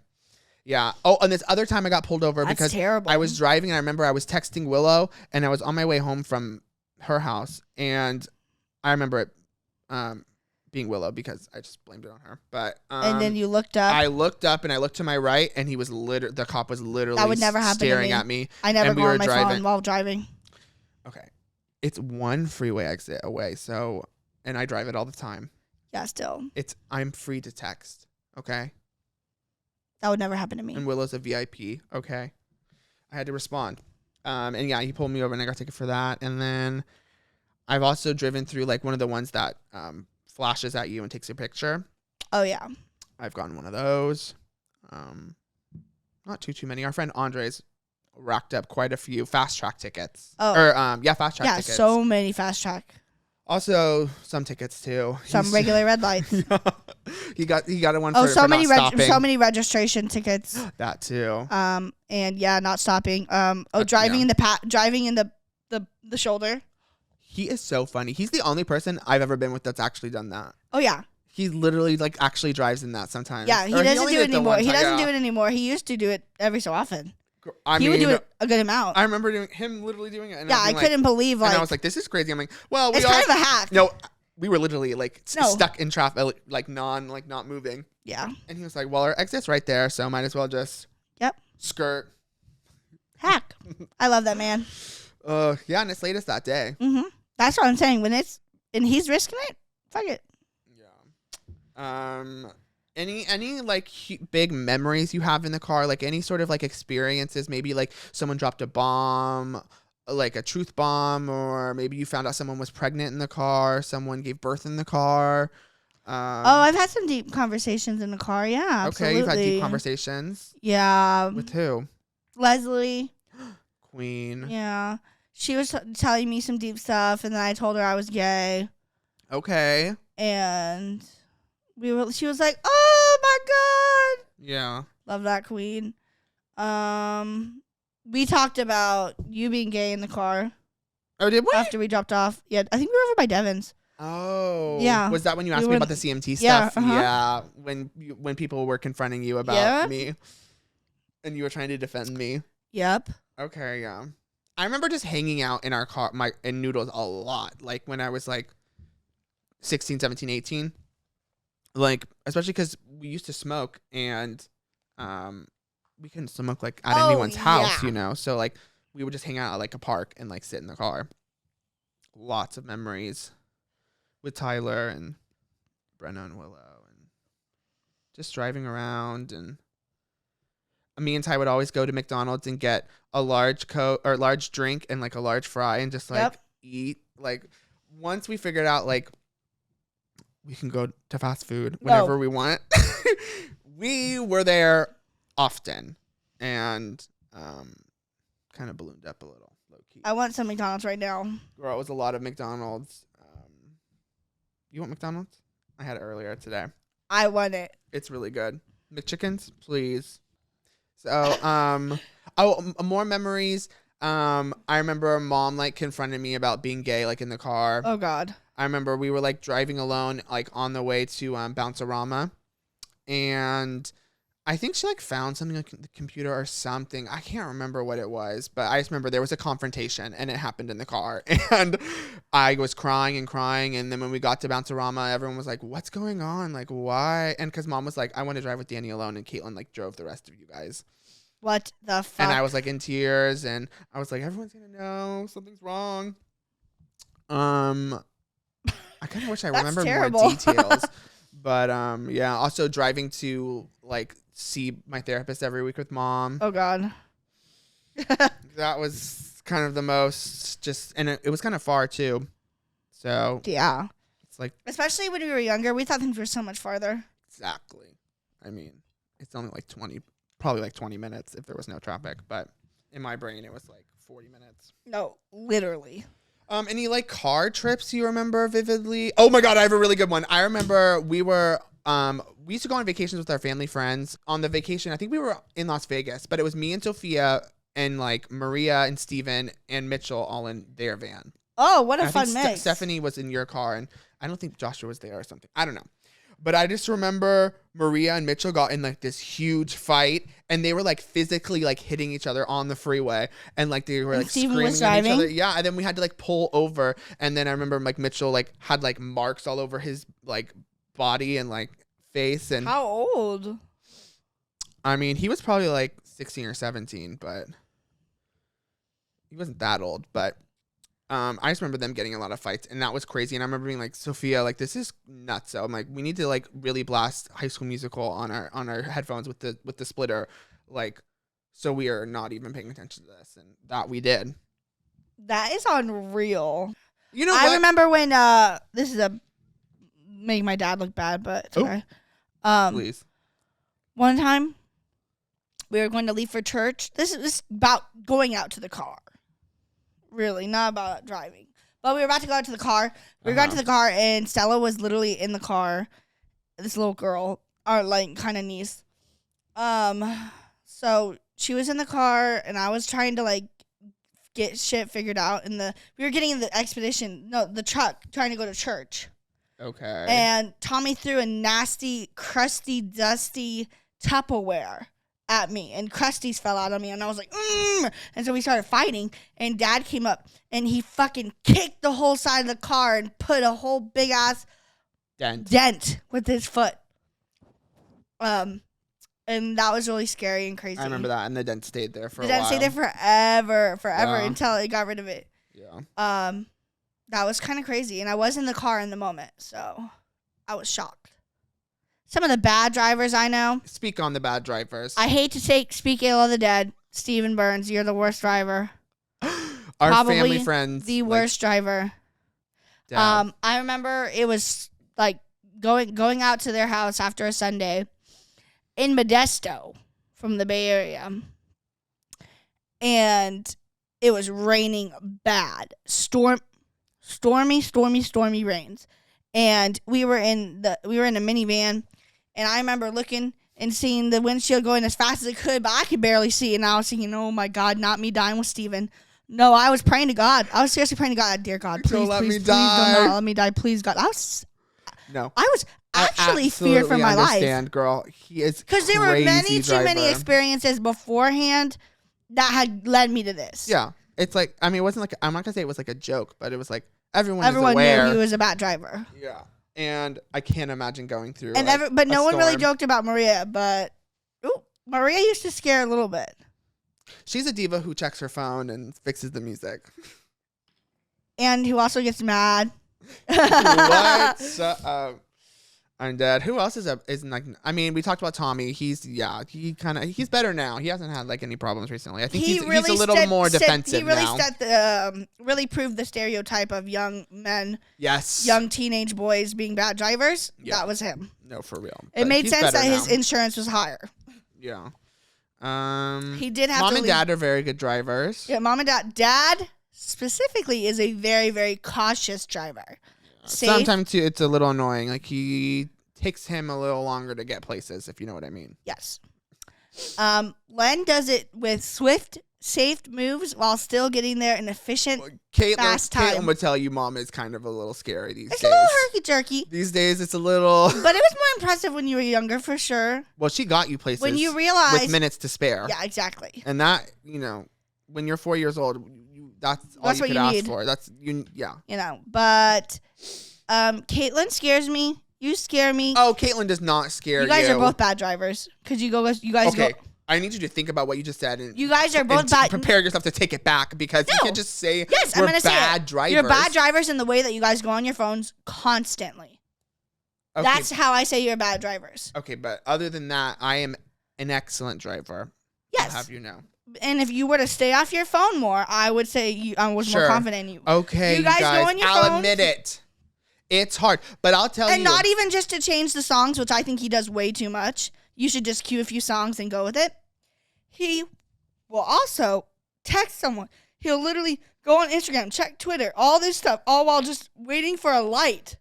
Yeah. Oh, and this other time I got pulled over That's because terrible. I was driving and I remember I was texting Willow and I was on my way home from her house and I remember it being Willow because I just blamed it on her. But and then you looked up. I looked up and I looked to my right, and he was the cop was literally That would never happen to staring me. at me. I never and we go were on my driving. phone while driving. Okay, it's one freeway exit away, so and I drive it all the time. Yeah, still. I'm free to text. Okay, That would never happen to me. and Willow's a VIP. Okay, I had to respond. And yeah, he pulled me over and I got a ticket for that. And then I've also driven through like one of the ones that flashes at you and takes your picture. Oh, yeah. I've gotten one of those. Not too many. Our friend Andres racked up quite a few fast track tickets. Oh. Or fast track Yeah, tickets. so many fast track. Also some tickets too. Some regular red lights. he got a one Oh, for, so for many not stopping. so many registration tickets. That too. And yeah, not stopping. Driving yeah. driving in the shoulder. He is so funny. He's the only person I've ever been with that's actually done that. Oh yeah. He literally like actually drives in that sometimes. Yeah, he Or doesn't only do it did the anymore. one He time, doesn't yeah. do it anymore. He used to do it every so often. I He mean, would do it a good amount. I remember doing him literally doing it. And Yeah, I couldn't believe and I like was like, this is crazy. I'm like, well, we it's are. kind of a hack. No, we were literally like No. stuck in traffic, like not moving. Yeah. And he was like, well, our exit's right there, so might as well just Yep. skirt. Hack. I love that man. Yeah, and it's latest that day. Mhm. That's what I'm saying. When it's and he's risking it, fuck it. Yeah. Any like big memories you have in the car, like any sort of like experiences, maybe like someone dropped a bomb, like a truth bomb, or maybe you found out someone was pregnant in the car, someone gave birth in the car. I've had some deep conversations in the car. Yeah, absolutely. Okay, you've had deep conversations. Yeah. With who? Leslie. Queen. Yeah. She was telling me some deep stuff, and then I told her I was gay, Okay. and she was like, "Oh my god." Yeah. Love that queen. We talked about you being gay in the car Oh, did we? after we dropped off. Yeah, I think we were over by Devon's. Oh. Yeah. Was that when you asked We me were- about the CMT Yeah, stuff? uh-huh. Yeah. When people were confronting you about Yeah. me, and you were trying to defend me. Yep. Okay. Yeah. I remember just hanging out in our car, in Noodles a lot. Like when I was like 16, 17, 18. Like, especially because we used to smoke and we couldn't smoke like at Oh, anyone's house, yeah. you know? So like we would just hang out at like a park and like sit in the car. Lots of memories with Tyler and Brenna and Willow and just driving around. And me and Ty would always go to McDonald's and get a large large drink and like a large fry and just like Yep. eat. Like once we figured out like we can go to fast food whenever we want, we were there often and kind of ballooned up a little low key. I want some McDonald's right now. Girl, it was a lot of McDonald's. You want McDonald's? I had it earlier today. I want it. It's really good. McChickens, please. So, more memories. I remember Mom like confronted me about being gay, like in the car. Oh God. I remember we were like driving alone, like on the way to Bounce-A-Rama, and I think she like found something like the computer or something. I can't remember what it was, but I just remember there was a confrontation and it happened in the car, and I was crying and crying. And then when we got to Bounce-A-Rama, everyone was like, "What's going on? Like, why?" And because Mom was like, "I want to drive with Danny alone," and Caitlin like drove the rest of you guys. What the fuck? And I was like in tears, and I was like, "Everyone's gonna know something's wrong." I kind of wish I That's remembered terrible. more details, but yeah. Also driving to like see my therapist every week with Mom. Oh God. That was kind of the most and it was kind of far too. So Yeah. it's like Especially when we were younger, we thought things were so much farther. exactly. I mean, it's only like probably like 20 minutes if there was no traffic, but in my brain it was like 40 minutes. No, literally. Any like car trips you remember vividly? Oh my God, I have a really good one. I remember we used to go on vacations with our family friends. On the vacation, I think we were in Las Vegas, but it was me and Sophia and like Maria and Steven and Mitchell all in their van. Oh, what a And I fun think mix. Stephanie was in your car, and I don't think Joshua was there or something. I don't know. But I just remember Maria and Mitchell got in like this huge fight, and they were like physically like hitting each other on the freeway, and like they were like Steven screaming was at each driving? other. Yeah, and then we had to like pull over, and then I remember like Mitchell like had like marks all over his like body and like face, and How old? I mean he was probably like 16 or 17, but he wasn't that old, but. I just remember them getting a lot of fights, and that was crazy. And I remember being like, Sophia, like this is nuts. So I'm like, we need to like really blast High School Musical on our headphones with the splitter, like, so we are not even paying attention to this, and that we did. That is unreal. You know, I remember when this is make my dad look bad, but it's Oh. okay. Please. One time we were going to leave for church. This is about going out to the car. Really, not about driving. But we were about to go out to the car. We were going to the car, and Stella was literally in the car. This little girl, our like kind of niece. So she was in the car, and I was trying to like get shit figured out. We were getting in the truck, trying to go to church. Okay. And Tommy threw a nasty, crusty, dusty Tupperware at me, and crusties fell out on me, and I was like, and so we started fighting, and Dad came up, and he fucking kicked the whole side of the car and put a whole big ass dent with his foot. And that was really scary and crazy. I remember that, and the dent stayed there for the a while. dent stayed there forever Yeah. until they got rid of it. Yeah. That was kind of crazy, and I was in the car in the moment, so I was shocked. Some of the bad drivers I know. Speak on the bad drivers. I hate to speak ill of the dead. Steven Burns, you're the worst driver. Our Probably family friends. The worst driver. Dad. I remember it was like going out to their house after a Sunday in Modesto from the Bay Area. And it was raining bad. Stormy rains. And we were in a minivan, and I remember looking and seeing the windshield going as fast as it could, but I could barely see. And I was thinking, oh my God, not me dying with Steven. No, I was praying to God. I was seriously praying to God, dear God, please, Don't let me please die. do not let me die. Please, God. I was actually I feared for my life. understand, girl. He is Because there were many too many driver. experiences beforehand that had led me to this. Yeah. It's like, I mean, it wasn't like, I'm not going to say it was like a joke, but it was like everyone is Everyone aware. knew he was a bad driver. Yeah. And I can't imagine going through And but no one really storm. joked about Maria, but Maria used to scare a little bit. She's a diva who checks her phone and fixes the music. And who also gets mad. What? I'm dead. Who else is like? I mean, we talked about Tommy. He's better now. He hasn't had like any problems recently. I think he's a little more defensive now. Really proved the stereotype of young men, Yes. young teenage boys being bad drivers. Yeah. That was him. No, for real. It But made he's sense better that his now. insurance was higher. Yeah. He did have Mom to and leave. Dad are very good drivers. Yeah, Mom and Dad specifically is a very, very cautious driver. Safe. Sometimes too, it's a little annoying. Like he takes him a little longer to get places, if you know what I mean. Yes. Len does it with swift, safe moves while still getting there in efficient, fast time. Caitlin would tell you Mom is kind of a little scary these It's days. a little herky-jerky. These days, it's a little... But it was more impressive when you were younger, for sure. Well, she got you places When you realize... with minutes to spare. Yeah, exactly. And that, when you're 4 years old, that's all you what could you ask need. for. Yeah. But Caitlin scares me. You scare me. Oh, Caitlin does not scare you. You guys are both bad drivers. Because you guys Okay. go... I need you to think about what you just said. And, You guys are both and bad... prepare yourself to take it back because you No. can't just say Yes, we're I'm going to say bad it. drivers. You're bad drivers in the way that you guys go on your phones constantly. Okay. That's how I say you're bad drivers. Okay, but other than that, I am an excellent driver. Yes. I'll have you know. And if you were to stay off your phone more, I would say I was more Sure. confident in you. Okay, You guys go on your I'll phones. admit it. It's hard, but I'll tell you. And not even just to change the songs, which I think he does way too much. You should just cue a few songs and go with it. He will also text someone. He'll literally go on Instagram, check Twitter, all this stuff, all while just waiting for a light.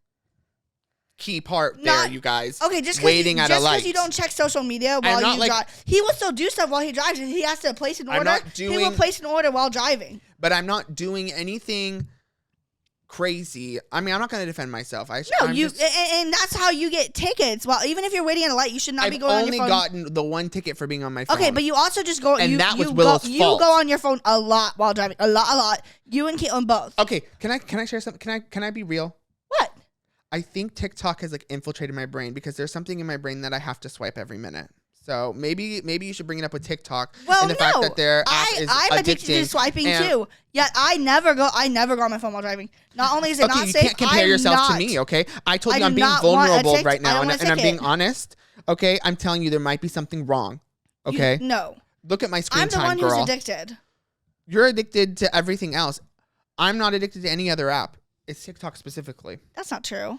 Key part Not- there, you guys. Okay, just waiting at a light. because you don't check social media while not you like- drive. He will still do stuff while he drives, and he has to place an I'm order. not He will doing- place an order while driving. But I'm not doing anything crazy. I mean, I'm not going to defend myself. No, I'm you just- and that's how you get tickets. Well, even if you're waiting at a light, you should not I've be going on only your phone. gotten the one ticket for being on my phone. Okay, but you also just go. And you, that was you Willow's go, fault. You go on your phone a lot while driving. A lot. You and Caitlin both. Okay, can I share something? Can I be real? What? I think TikTok has like infiltrated my brain because there's something in my brain that I have to swipe every minute. So maybe you should bring it up with TikTok Well, and the no. fact that their app is I'm addicted to addicting. swiping and- too. Yet I never go on my phone while driving. Not only is it Okay, not you safe, can't compare I'm yourself not, to me, okay? I told I you do I'm being not want a vulnerable tick- right I now, don't and want a I'm being ticket. honest. Okay, I'm telling you there might be something wrong. Okay, No, look at my screen I'm the time, one girl. who's addicted. You're addicted to everything else. I'm not addicted to any other app. It's TikTok specifically. That's not true.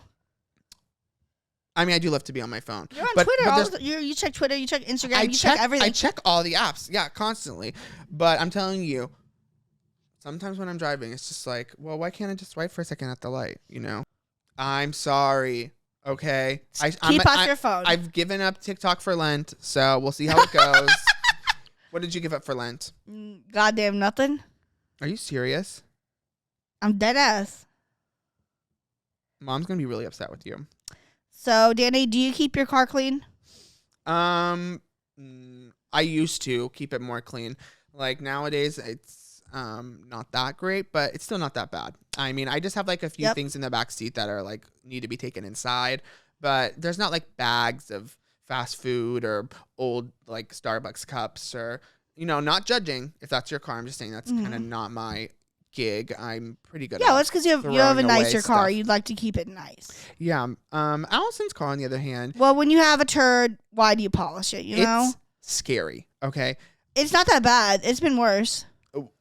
I mean, I do love to be on my phone. You're on but, Twitter. but all there's- the, you check Twitter. You check Instagram. Check everything. I check all the apps, yeah, constantly. But I'm telling you, sometimes when I'm driving, it's just like, well, why can't I just swipe for a second at the light? You know? I'm sorry. Okay. Keep off your phone. I've given up TikTok for Lent, so we'll see how it goes. What did you give up for Lent? Goddamn nothing. Are you serious? I'm dead ass. Mom's gonna be really upset with you. So, Danny, do you keep your car clean? I used to keep it more clean. Like nowadays, it's not that great, but it's still not that bad. I mean, I just have like a few Yep. things in the back seat that are like need to be taken inside, but there's not like bags of fast food or old like Starbucks cups or not judging if that's your car. I'm just saying that's kind of not my gig. I'm pretty good. Yeah, at well, it's because you have a throwing away nicer car. stuff. You'd like to keep it nice. Yeah. Allison's car, on the other hand, Well, when you have a turd, why do you polish it? You know, it's scary. Okay. it's not that bad. It's been worse.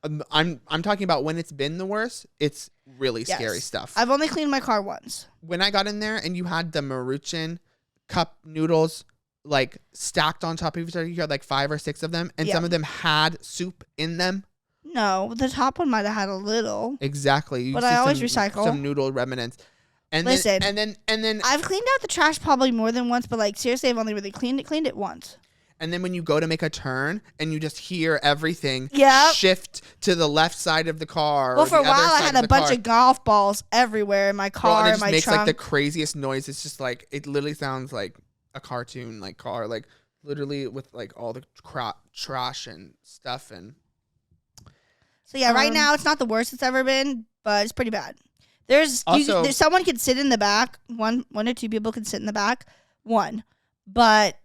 I'm talking about when it's been the worst. It's really Yes. scary stuff. I've only cleaned my car once. When I got in there and you had the Maruchan cup noodles like stacked on top of each other, you had like 5 or 6 of them, and Yeah. some of them had soup in them. No, the top one might have had a little. Exactly. You But see I always some, recycle. some noodle remnants. And Listen. then I've cleaned out the trash probably more than once, but like seriously, I've only really cleaned it once. and then when you go to make a turn and you just hear everything Yep. shift to the left side of the car. Well, or for a the other while, I side had of a the bunch car. of golf balls everywhere in my Bro, car, and it in just my makes trunk. like the craziest noise. It's just like it literally sounds like a cartoon like car, like literally with like all the trash and stuff. And So yeah, right Um, now it's not the worst it's ever been, but it's pretty bad. Also- There's someone could sit in the back. One or two people could sit in the back. But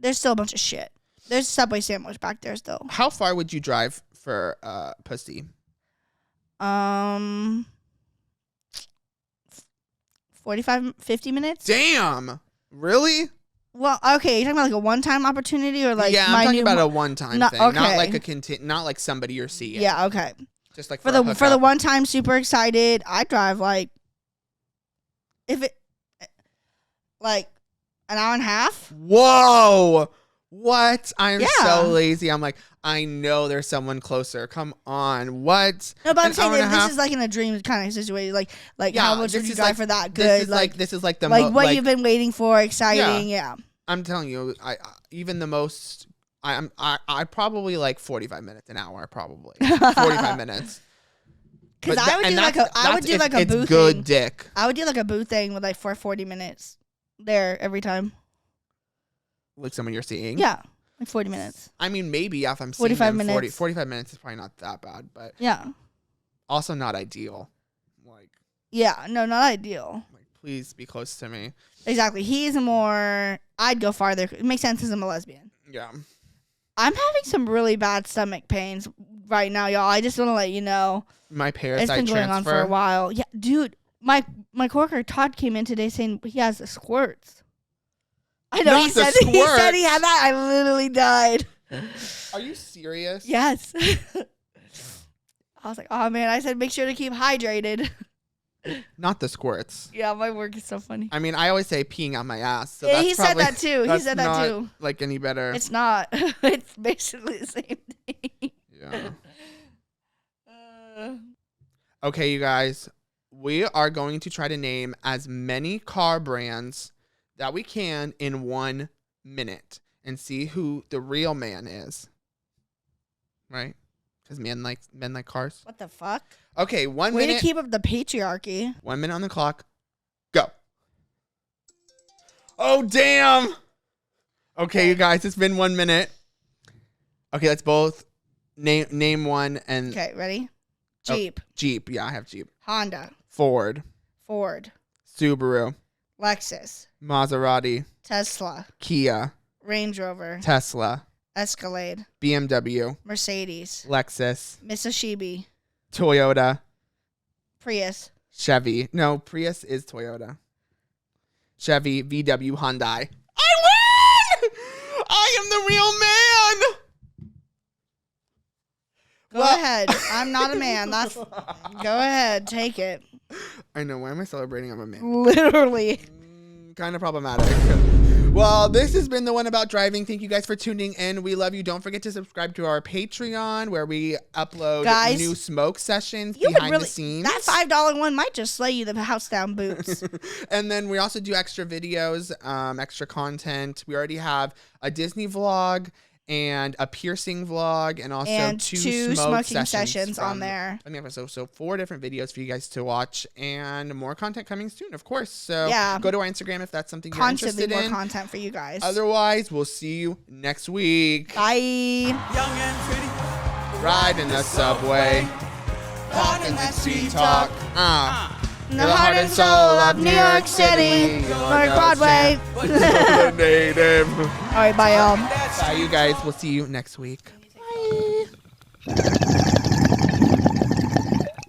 there's still a bunch of shit. There's a Subway sandwich back there still. how far would you drive for pussy? 45, 50 minutes. Damn, really? Well, okay, you're talking about like a one-time opportunity or like yeah, my I'm talking new about a one-time No, thing, not okay. like not like somebody you're seeing. Yeah, okay. just like For a the hookup. one time, super excited. I drive like like an hour and a half. Whoa! What? I'm Yeah. so lazy. I'm like, I know there's someone closer. Come on. What? No, but I'm An saying hour and that a this half? is like in a dream kind of situation. Like Yeah, how much this would you is drive like- for that This good? is Like this is like the what like, you've been waiting for, exciting. Yeah. I'm telling you, even the most. I probably like 45 minutes, an hour, probably 45 minutes. Because But I would and do like that's- I would that's do if like a it's booth good thing. dick. I would do like a booth thing with like for 40 minutes there every time. Like someone you're seeing. Yeah, like 40 minutes. I mean, maybe if I'm seeing 45 them, minutes. 45 minutes is probably not that bad, but Yeah, also not ideal. Like, yeah. No, not ideal. please be close to me. Exactly. He's more. I'd go farther. It makes sense because I'm a lesbian. Yeah. I'm having some really bad stomach pains right now, y'all. I just want to let you know. My It's parasite been going on for a transfer. while. Yeah, dude. My coworker Todd came in today saying he has the squirts. I know Not he the said he said he squirts. had that. I literally died. Are you serious? Yes. I was like, oh man. I said make sure to keep hydrated. Not the squirts. Yeah, my work is so funny. I mean, I always say peeing out my ass. So Yeah, that's he said probably, that too. He that's said that not, too. Like any better. It's not. It's basically the same thing. Yeah. Okay, you guys. We are going to try to name as many car brands that we can in 1 minute and see who the real man is. Right? because men like cars. What the fuck? Okay, 1 Way minute. to keep up the patriarchy. 1 minute on the clock. Go. Oh damn. Okay, you guys, it's been 1 minute. Okay, let's both name one and Okay, ready? Oh. Jeep, Jeep. Yeah, I have Jeep. Honda, Ford, Ford, Subaru, Lexus, Maserati, Tesla, Kia, Range Rover, Tesla, Escalade, BMW, Mercedes, Lexus, Mitsubishi, Toyota, Prius, Chevy. No, Prius is Toyota. Chevy, VW, Hyundai. I win! I am the real man. Go ahead. I'm not a man. That's go ahead. Take it. I know. Why am I celebrating? I'm a man. Literally. Kind of problematic. Well, this has been the one about driving. Thank you guys for tuning in. We love you. Don't forget to subscribe to our Patreon where we upload Guys, new smoke sessions You behind would really the scenes. that $5 one might just slay you the house down boots. And then we also do extra videos, extra content. We already have a Disney vlog and a piercing vlog and also And two two smoke smoking sessions on from there. the episode. So 4 different videos for you guys to watch and more content coming soon, of course. So Yeah. go to our Instagram if that's something you're Constantly interested more in. content for you guys. Otherwise, we'll see you next week. Bye. Young and pretty, Ride in the subway. Talking that sweet talk. In the heart and soul of New York City, North Broadway. The native. All right, bye, y'all. that's Bye, you guys. We'll see you next week. Bye.